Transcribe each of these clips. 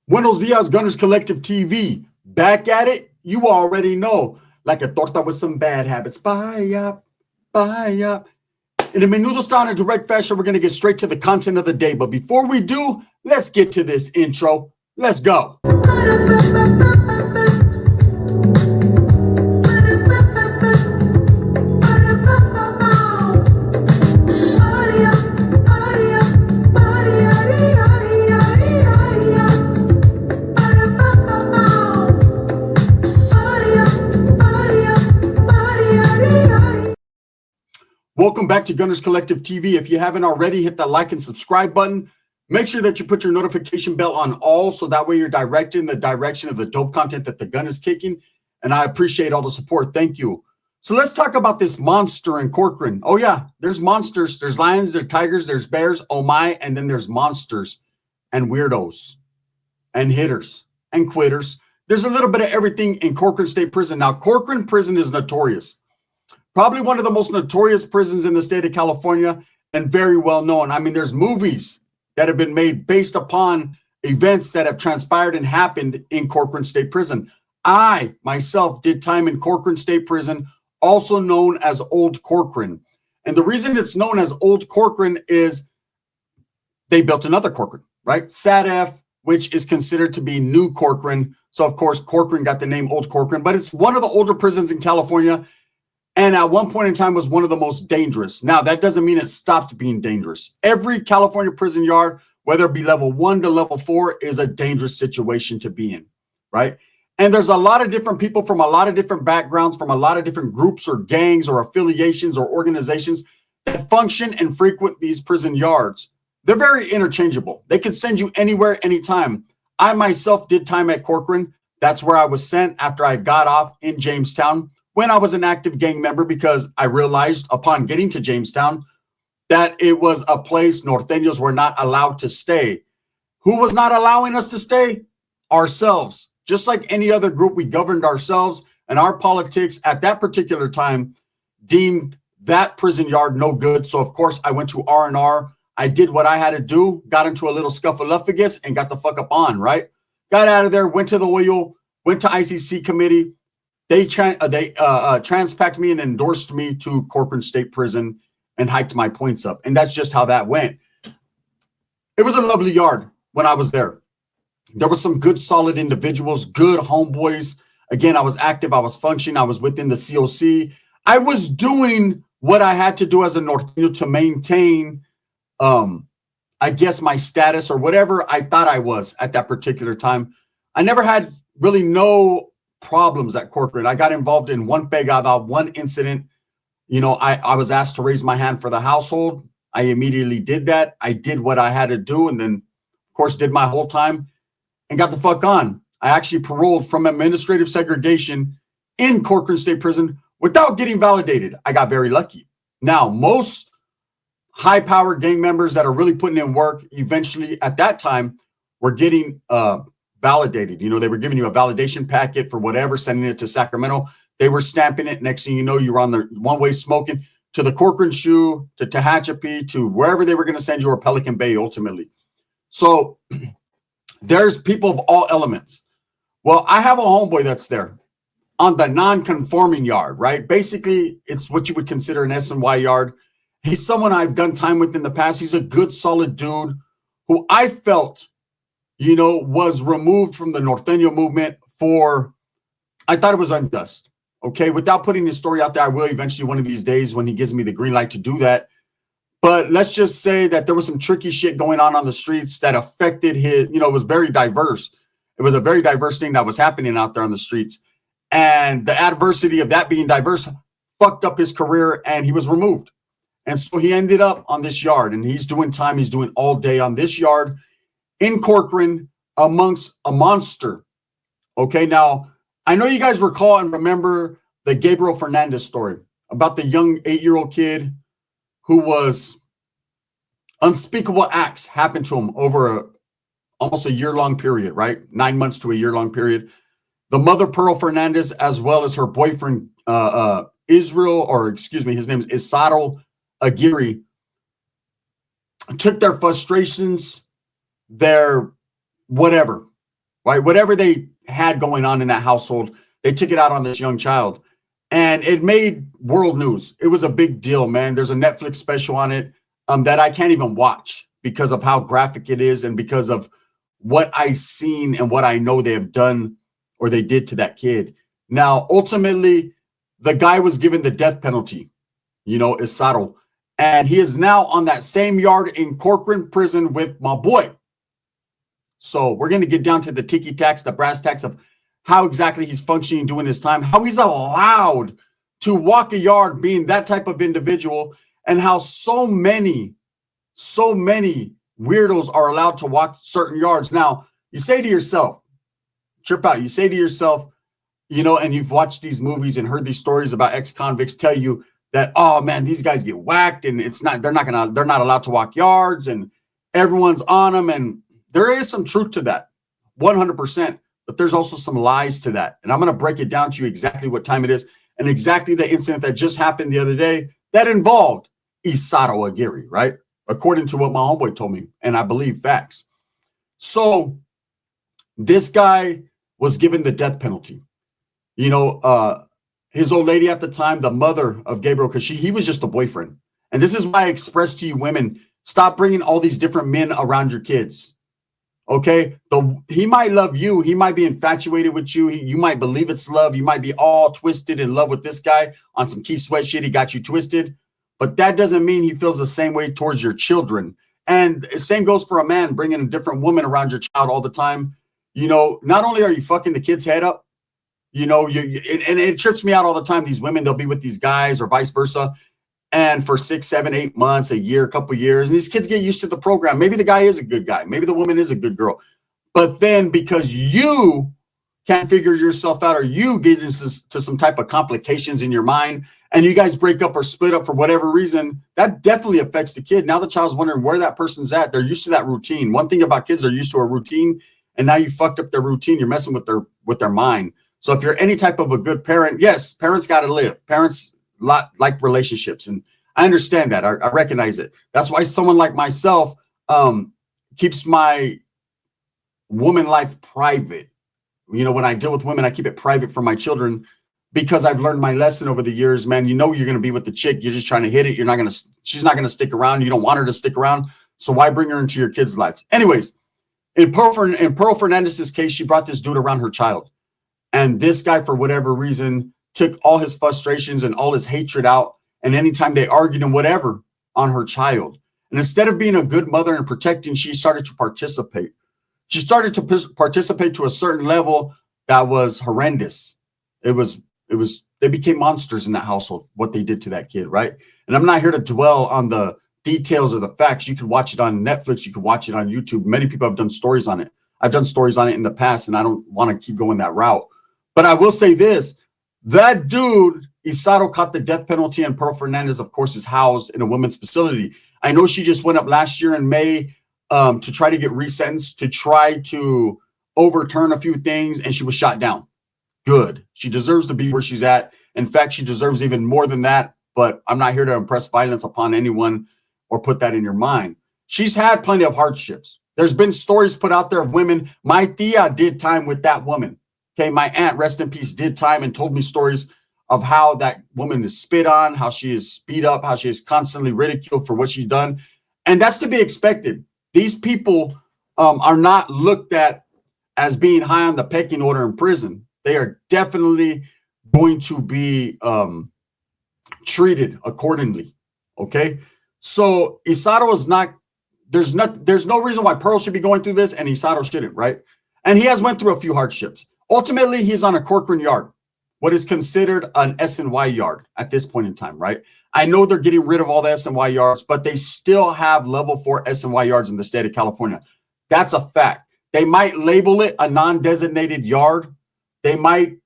Buenos dias, Gunners Collective TV. Back at it, you already know. Like a torta with some bad habits. Bye up, bye up. In a menudo style and direct fashion, we're going to get straight to the content of the day. But before we do, let's get to this intro. Let's go. Welcome back to Gunners Collective TV. If you haven't already, hit that like and subscribe button. Make sure that you put your notification bell on all so that way you're directed in the direction of the dope content that the gun is kicking. And I appreciate all the support. Thank you. So let's talk about this monster in Corcoran. Oh yeah, there's monsters. There's lions, there's tigers, there's bears. Oh my. And then there's monsters and weirdos and hitters and quitters. There's a little bit of everything in Corcoran State Prison. Now, Corcoran Prison is notorious. Probably one of the most notorious prisons in the state of California and very well known. I mean, there's movies that have been made based upon events that have transpired and happened in Corcoran State Prison. I, myself, did time in Corcoran State Prison, also known as Old Corcoran. And the reason it's known as Old Corcoran is they built another Corcoran, right? SADF, which is considered to be New Corcoran. So, of course, Corcoran got the name Old Corcoran, but it's one of the older prisons in California. And at one point in time was one of the most dangerous. Now, that doesn't mean it stopped being dangerous. Every California prison yard, whether it be level 1 to level 4, is a dangerous situation to be in, right? And there's a lot of different people from a lot of different backgrounds, from a lot of different groups or gangs or affiliations or organizations that function and frequent these prison yards. They're very interchangeable. They can send you anywhere, anytime. I myself did time at Corcoran. That's where I was sent after I got off in Jamestown, when I was an active gang member, because I realized upon getting to Jamestown that it was a place Norteños were not allowed to stay. Who was not allowing us to stay? Ourselves. Just like any other group, we governed ourselves, and our politics at that particular time deemed that prison yard no good. So, of course, I went to R&R. I did what I had to do, got into a little scuffleupagus, and got the fuck up on, right? Got out of there, went to the wheel, went to ICC committee. They transpacked me and endorsed me to Corcoran State Prison and hiked my points up. And that's just how that went. It was a lovely yard when I was there. There was some good, solid individuals, good homeboys. Again, I was active. I was functioning. I was within the COC. I was doing what I had to do as a Norteño to maintain, I guess, my status or whatever I thought I was at that particular time. I never had really no problems at Corcoran. I got involved in one incident. You know, I was asked to raise my hand for the household. I immediately did that. I did what I had to do, and then, of course, did my whole time and got the fuck on. I actually paroled from administrative segregation in Corcoran State Prison without getting validated. I got very lucky. Now, most high-powered gang members that are really putting in work eventually at that time were getting validated. You know, they were giving you a validation packet for whatever, sending it to Sacramento. They were stamping it. Next thing you know, you were on the one-way smoking to the Corcoran Shoe, to Tehachapi, to wherever they were going to send you, or Pelican Bay ultimately. So there's people of all elements. Well, I have a homeboy that's there on the non-conforming yard, right? Basically, it's what you would consider an S&Y yard. He's someone I've done time with in the past. He's a good, solid dude who I felt, you know, was removed from the Norteño movement for, I thought it was unjust. Okay, without putting his story out there, I will eventually one of these days when he gives me the green light to do that. But let's just say that there was some tricky shit going on the streets that affected his, you know, it was very diverse. It was a very diverse thing that was happening out there on the streets. And the adversity of that being diverse fucked up his career, and he was removed. And so he ended up on this yard, and he's doing time. He's doing all day on this yard in Corcoran amongst a monster. Okay, now, I know you guys recall and remember the Gabriel Fernandez story about the young 8-year-old kid who was unspeakable acts happened to him over almost a year-long period, right? 9 months to a year-long period. The mother, Pearl Fernandez, as well as her boyfriend, Israel, or excuse me, his name is Isaro Aguirre, took their frustrations, their whatever, right? Whatever they had going on in that household, they took it out on this young child. And it made world news. It was a big deal, man. There's a Netflix special on it that I can't even watch because of how graphic it is and because of what I've seen and what I know they have done or they did to that kid. Now, ultimately, the guy was given the death penalty, Isaro. And he is now on that same yard in Corcoran prison with my boy. So we're going to get down to the tiki-tacks, the brass tacks of how exactly he's functioning during his time, how he's allowed to walk a yard being that type of individual, and how so many weirdos are allowed to walk certain yards. Now, you say to yourself, trip out, you say to yourself, and you've watched these movies and heard these stories about ex-convicts tell you that, oh man, these guys get whacked and they're not allowed to walk yards and everyone's on them. And there is some truth to that, 100%. But there's also some lies to that. And I'm going to break it down to you exactly what time it is and exactly the incident that just happened the other day that involved Isaro Aguirre, right? According to what my homeboy told me, and I believe facts. So this guy was given the death penalty. His old lady at the time, the mother of Gabriel, because he was just a boyfriend. And this is why I express to you women, stop bringing all these different men around your kids. Okay, he might love you. He might be infatuated with you. You might believe it's love. You might be all twisted in love with this guy on some key sweat shit. He got you twisted, but that doesn't mean he feels the same way towards your children. And the same goes for a man bringing a different woman around your child all the time. Not only are you fucking the kid's head up, and it trips me out all the time. These women, they'll be with these guys or vice versa. And for 6, 7, 8 months, a year, a couple of years, and these kids get used to the program. Maybe the guy is a good guy. Maybe the woman is a good girl. But then because you can't figure yourself out or you get into some type of complications in your mind and you guys break up or split up for whatever reason, that definitely affects the kid. Now the child's wondering where that person's at. They're used to that routine. One thing about kids, they're used to a routine, and now you fucked up their routine. You're messing with their mind. So if you're any type of a good parent, yes, parents got to live. Parents like relationships, and I understand that. I recognize it. That's why someone like myself keeps my woman life private. When I deal with women, I keep it private for my children because I've learned my lesson over the years. Man, you're going to be with the chick. You're just trying to hit it. She's not going to stick around. You don't want her to stick around. So why bring her into your kids' lives? Anyways, in Pearl Fernandez's case, she brought this dude around her child. And this guy, for whatever reason, took all his frustrations and all his hatred out. And anytime they argued and whatever on her child. And instead of being a good mother and protecting, she started to participate. She started to participate to a certain level that was horrendous. They became monsters in that household, what they did to that kid, right? And I'm not here to dwell on the details or the facts. You could watch it on Netflix. You could watch it on YouTube. Many people have done stories on it. I've done stories on it in the past, and I don't want to keep going that route. But I will say this. That dude, Isaro, caught the death penalty, and Pearl Fernandez, of course, is housed in a women's facility. I know she just went up last year in May to try to get resentenced, to try to overturn a few things, and she was shot down. Good. She deserves to be where she's at. In fact, she deserves even more than that, but I'm not here to impress violence upon anyone or put that in your mind. She's had plenty of hardships. There's been stories put out there of women. My tia did time with that woman. Okay, my aunt, rest in peace, did time and told me stories of how that woman is spit on, how she is beat up, how she is constantly ridiculed for what she's done. And that's to be expected. These people are not looked at as being high on the pecking order in prison. They are definitely going to be treated accordingly. Okay, so Isaro is not. There's no reason why Pearl should be going through this and Isaro shouldn't, right? And he has went through a few hardships. Ultimately, he's on a Corcoran yard, what is considered an SNY yard at this point in time, right? I know they're getting rid of all the SNY yards, but they still have level 4 SNY yards in the state of California. That's a fact. They might label it a non-designated yard. They might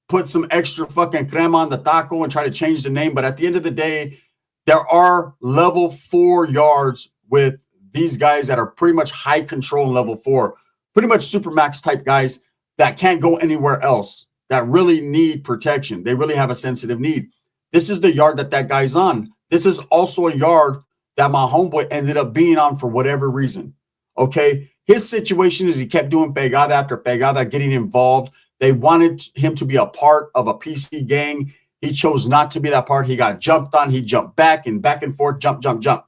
put some extra fucking crema on the taco and try to change the name. But at the end of the day, there are level 4 yards with these guys that are pretty much high control level 4, pretty much supermax type guys that can't go anywhere else, that really need protection. They really have a sensitive need. This is the yard that guy's on. This is also a yard that my homeboy ended up being on for whatever reason. Okay. His situation is he kept doing pegada after pegada, getting involved. They wanted him to be a part of a PC gang. He chose not to be that part. He got jumped on. He jumped back and forth, jump.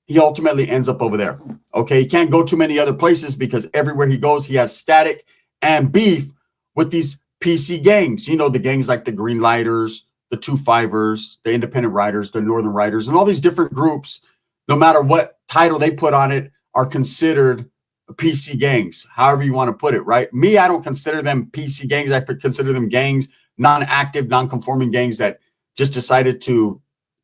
He ultimately ends up over there. Okay, he can't go too many other places because everywhere he goes, he has static and beef with these PC gangs. You know, the gangs like the Green Lighters, the 2-5ers, the Independent Riders, the Northern Riders, and all these different groups, no matter what title they put on it, are considered PC gangs, however you want to put it, right? Me, I don't consider them PC gangs. I consider them gangs, non-active, non-conforming gangs that just decided to,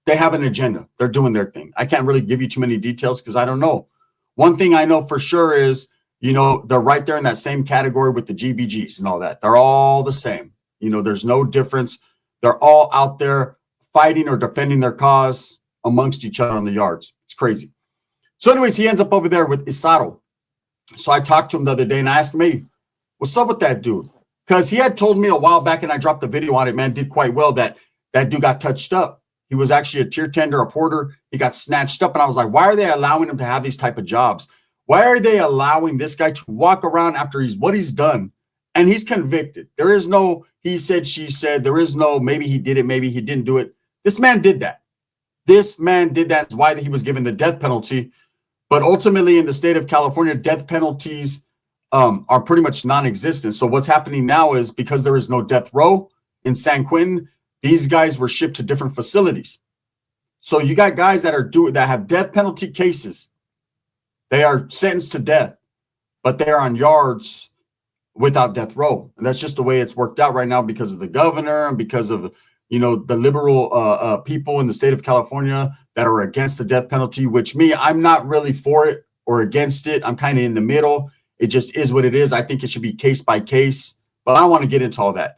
they have an agenda. They're doing their thing. I can't really give you too many details because I don't know. One thing I know for sure is, you know, they're right there in that same category with the GBGs and all that. They're all the same. You know, there's no difference. They're all out there fighting or defending their cause amongst each other on the yards. It's crazy. So anyways, he ends up over there with Isaro. So I talked to him the other day and I asked him, hey, what's up with that dude? Because he had told me a while back, and I dropped a video on it, man, did quite well, that dude got touched up. He was actually a tier tender, a porter. He got snatched up. And I was like, why are they allowing him to have these type of jobs? Why are they allowing this guy to walk around after what he's done? And he's convicted. There is no he said, she said. There is no maybe he did it, maybe he didn't do it. This man did that. This man did that. That's why he was given the death penalty. But ultimately, in the state of California, death penalties are pretty much non-existent. So what's happening now is, because there is no death row in San Quentin, these guys were shipped to different facilities. So you got guys that have death penalty cases. They are sentenced to death, but they are on yards without death row. And that's just the way it's worked out right now because of the governor and because of, you know, the liberal people in the state of California that are against the death penalty, which I'm not really for it or against it. I'm kind of in the middle. It just is what it is. I think it should be case by case, but I don't want to get into all that.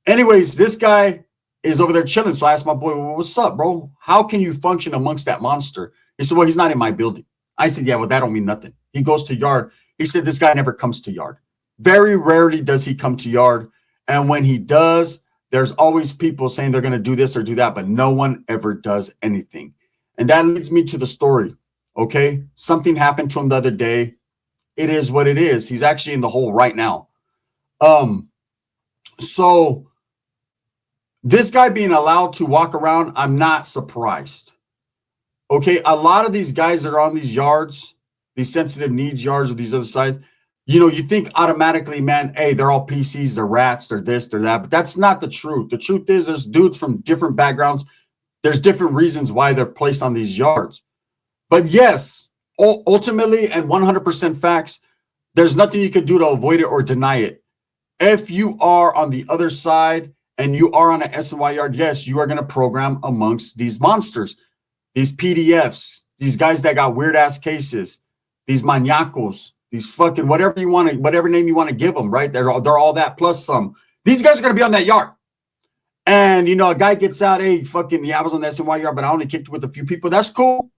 Anyways, this guy is over there chilling. So I asked my boy, well, what's up, bro? How can you function amongst that monster? He said, well, he's not in my building. I said, yeah, well, that don't mean nothing. He goes to yard. He said, this guy never comes to yard. Very rarely does he come to yard. And when he does, there's always people saying they're going to do this or do that, but no one ever does anything. And that leads me to the story. Okay. Something happened to him the other day. It is what it is. He's actually in the hole right now. So this guy being allowed to walk around, I'm not surprised. Okay. A lot of these guys that are on these yards, these sensitive needs yards or these other sites, you know, you think automatically, man, hey, they're all PCs, they're rats, they're this, they're that. But that's not the truth. The truth is there's dudes from different backgrounds. There's different reasons why they're placed on these yards. But yes, ultimately and 100% facts, there's nothing you could do to avoid it or deny it. If you are on the other side and you are on an SNY yard, yes, you are going to program amongst these monsters, these PDFs, these guys that got weird ass cases, these maniacos, these fucking whatever you want to, whatever name you want to give them, right? They're all that plus some. These guys are going to be on that yard. And, you know, a guy gets out, hey, fucking, yeah, I was on the SNY yard, but I only kicked with a few people. That's cool.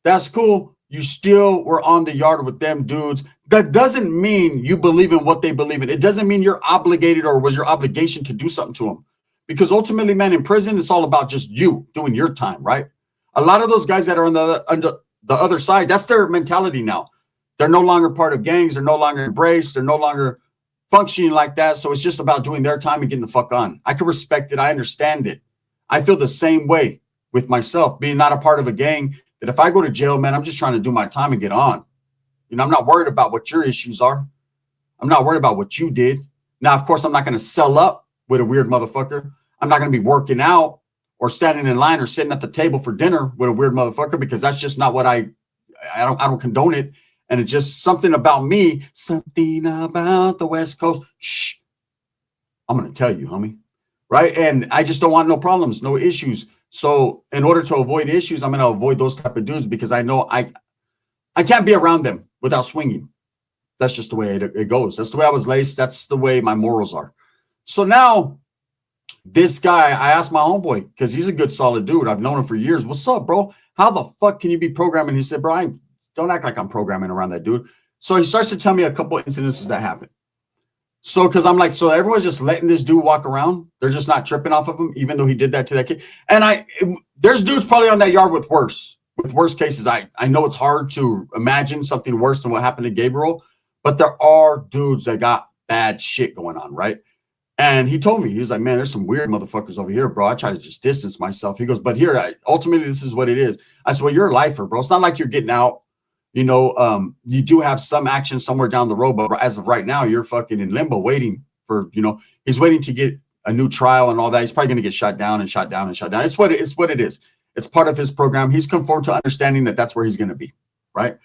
That's cool. You still were on the yard with them dudes. That doesn't mean you believe in what they believe in. It doesn't mean you're obligated or was your obligation to do something to them. Because ultimately, man, in prison, it's all about just you doing your time, right? A lot of those guys that are on the other side, that's their mentality now. They're no longer part of gangs. They're no longer embraced. They're no longer functioning like that. So it's just about doing their time and getting the fuck on. I can respect it. I understand it. I feel the same way with myself, being not a part of a gang, that if I go to jail, man, I'm just trying to do my time and get on. You know, I'm not worried about what your issues are. I'm not worried about what you did. Now, of course, I'm not going to sell up with a weird motherfucker. I'm not going to be working out or standing in line or sitting at the table for dinner with a weird motherfucker, because that's just not what I don't condone it. And it's just something about me, something about the West Coast. Shh, I'm going to tell you, homie. Right. And I just don't want no problems, no issues. So in order to avoid issues, I'm going to avoid those type of dudes, because I know I can't be around them without swinging. That's just the way it goes. That's the way I was laced. That's the way my morals are. So now this guy, I asked my homeboy, because he's a good, solid dude. I've known him for years. What's up, bro? How the fuck can you be programming? He said, bro, don't act like I'm programming around that dude. So he starts to tell me a couple of incidences that happened. So, because I'm like, so everyone's just letting this dude walk around. They're just not tripping off of him, even though he did that to that kid. And there's dudes probably on that yard with with worst cases. I know it's hard to imagine something worse than what happened to Gabriel, but there are dudes that got bad shit going on, right? And he told me, he was like, man, there's some weird motherfuckers over here, bro. I try to just distance myself. He goes, but here, ultimately, this is what it is. I said, well, you're a lifer, bro. It's not like you're getting out. You know, you do have some action somewhere down the road, but as of right now, you're fucking in limbo waiting for, you know, he's waiting to get a new trial and all that. He's probably going to get shot down and shot down and shot down. It's what it is. It's part of his program. He's conformed to understanding that that's where he's going to be, right?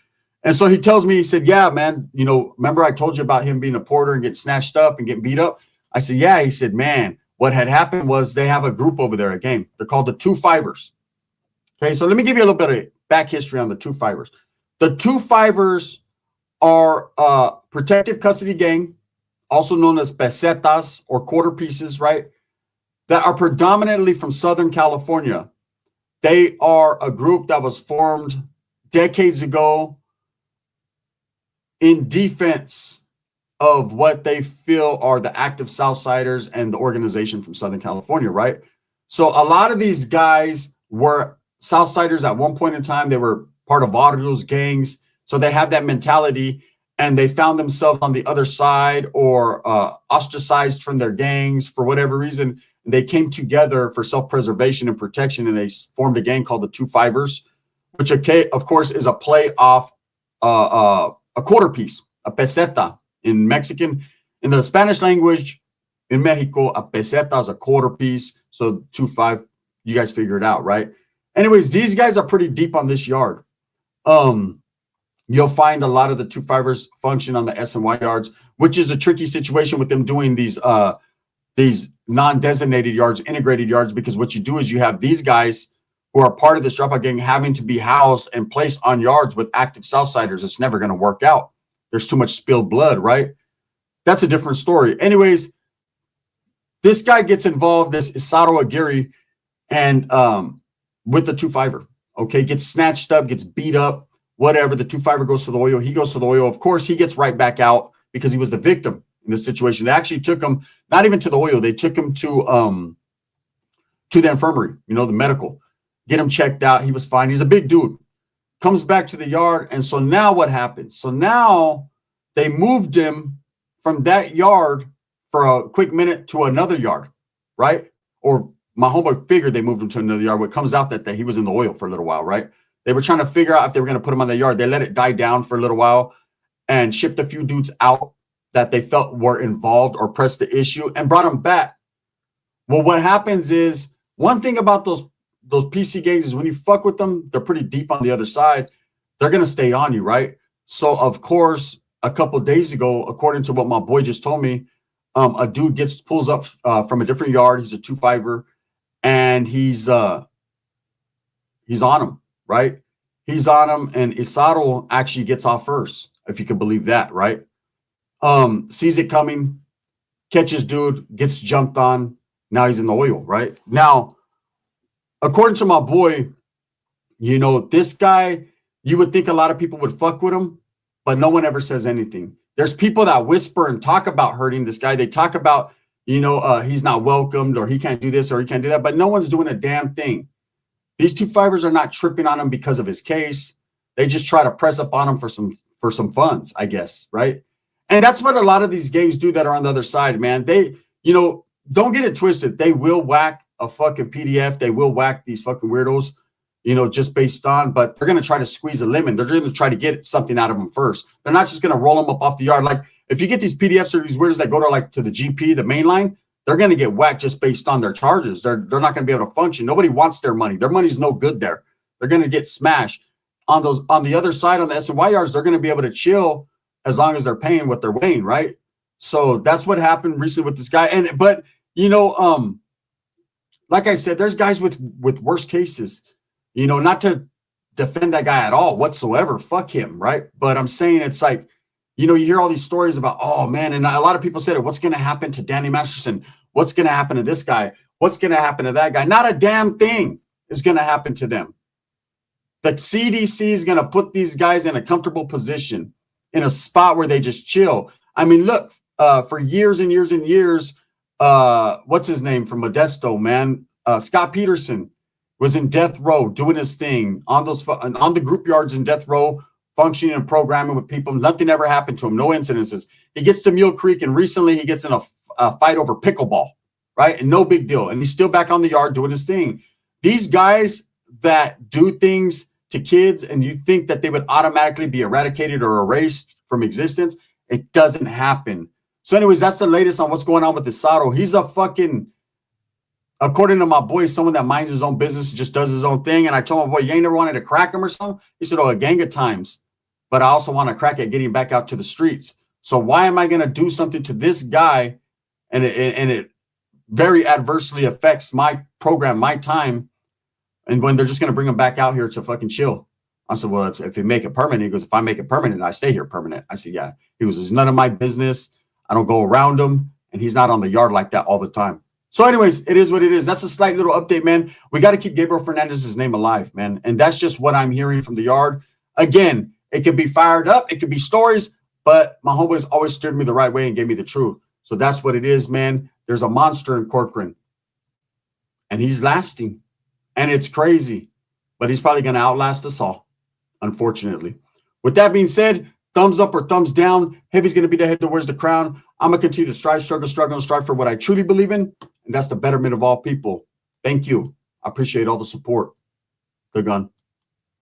And so he tells me, he said, yeah, man, you know, remember I told you about him being a porter and getting snatched up and getting beat up? I said, yeah. He said, man, what had happened was they have a group over there, a gang. They're called the 2-5ers. Okay, so let me give you a little bit of back history on the 2-5ers. The 2-5ers are a protective custody gang, also known as pesetas or quarter pieces, right? That are predominantly from Southern California. They are a group that was formed decades ago in defense of what they feel are the active Southsiders and the organization from Southern California, right? So a lot of these guys were Southsiders at one point in time. They were part of Vaudeville's gangs. So they have that mentality, and they found themselves on the other side or ostracized from their gangs for whatever reason. They came together for self-preservation and protection, and they formed a gang called the 2-5ers, which, of course, is a play off a quarter piece, a peseta. In Mexican, in the Spanish language, in Mexico, a peseta is a quarter piece. So 2-5, you guys figure it out, right? Anyways, these guys are pretty deep on this yard. You'll find a lot of the 2-5ers function on the S&Y yards, which is a tricky situation with them doing these non-designated yards, integrated yards, because what you do is you have these guys who are part of this dropout gang having to be housed and placed on yards with active Southsiders. It's never going to work out. There's too much spilled blood, right? That's a different story. Anyways, this guy gets involved, this Isato Aguirre, and with the 2-5er, okay, gets snatched up, gets beat up, whatever. The 2-5er goes to the oil. He goes to the oil. Of course, he gets right back out because he was the victim in this situation. They actually took him, not even to the oil. They took him to the infirmary, you know, the medical, get him checked out. He was fine. He's a big dude. Comes back to the yard. And so now what happens? So now they moved him from that yard for a quick minute to another yard, right? Or my homeboy figured they moved him to another yard. What comes out that he was in the oil for a little while, right? They were trying to figure out if they were going to put him on the yard. They let it die down for a little while and shipped a few dudes out that they felt were involved or pressed the issue and brought them back. Well, what happens is, one thing about those PC gangs is when you fuck with them, they're pretty deep on the other side. They're going to stay on you, right? So, of course, a couple of days ago, according to what my boy just told me, a dude pulls up from a different yard. He's a 2-5er, and he's on him, right? He's on him, and Isato actually gets off first, if you can believe that, right? Sees it coming, catches dude, gets jumped on. Now he's in the oil, right? Now, according to my boy, you know, this guy, you would think a lot of people would fuck with him, but no one ever says anything. There's people that whisper and talk about hurting this guy. They talk about, you know, he's not welcomed, or he can't do this, or he can't do that, but no one's doing a damn thing. These 2-5ers are not tripping on him because of his case. They just try to press up on him for some funds, I guess, right? And that's what a lot of these gangs do that are on the other side, man. They, you know, don't get it twisted. They will whack a fucking PDF. They will whack these fucking weirdos, you know, just based on, but they're going to try to squeeze a lemon. They're going to try to get something out of them first. They're not just going to roll them up off the yard. Like, if you get these PDFs or these weirdos that go to the GP, the main line, they're going to get whacked just based on their charges. They're not going to be able to function. Nobody wants their money. Their money's no good there. They're going to get smashed. On the other side, on the S&Y yards, they're going to be able to chill as long as they're paying what they're weighing, right? So that's what happened recently with this guy. But you know, like I said, there's guys with worse cases, you know, not to defend that guy at all whatsoever. Fuck him, right? But I'm saying, it's like, you know, you hear all these stories about, oh man, and a lot of people said, what's going to happen to Danny Masterson? What's going to happen to this guy? What's going to happen to that guy? Not a damn thing is going to happen to them. The CDC is going to put these guys in a comfortable position, in a spot where they just chill. I mean, look, for years and years and years, what's his name from Modesto, man? Scott Peterson was in death row doing his thing on the group yards in death row, functioning and programming with people. Nothing ever happened to him. No incidences. He gets to Mule Creek, and recently he gets in a fight over pickleball, right? And no big deal. And he's still back on the yard doing his thing. These guys that do things to kids and you think that they would automatically be eradicated or erased from existence, it doesn't happen. So anyways, that's the latest on what's going on with Isaro. He's a fucking, according to my boy, someone that minds his own business, just does his own thing. And I told my boy, you ain't never wanted to crack him or something? He said, oh, a gang of times. But I also want to crack at getting back out to the streets. So why am I going to do something to this guy and it very adversely affects my program, my time, and when they're just going to bring him back out here to fucking chill? I said, well, if you make it permanent, he goes, if I make it permanent, I stay here permanent. I said, yeah. He goes, it's none of my business. I don't go around him, and he's not on the yard like that all the time. So anyways, it is what it is. That's a slight little update, man. We got to keep Gabriel Fernandez's name alive, man. And that's just what I'm hearing from the yard. Again, it could be fired up. It could be stories, but my homeboys always steered me the right way and gave me the truth. So that's what it is, man. There's a monster in Corcoran, and he's lasting, and it's crazy, but he's probably going to outlast us all, unfortunately. With that being said, thumbs up or thumbs down. Heavy's going to be the head that wears the crown. I'm going to continue to strive, struggle, and strive for what I truly believe in, and that's the betterment of all people. Thank you. I appreciate all the support. The gun.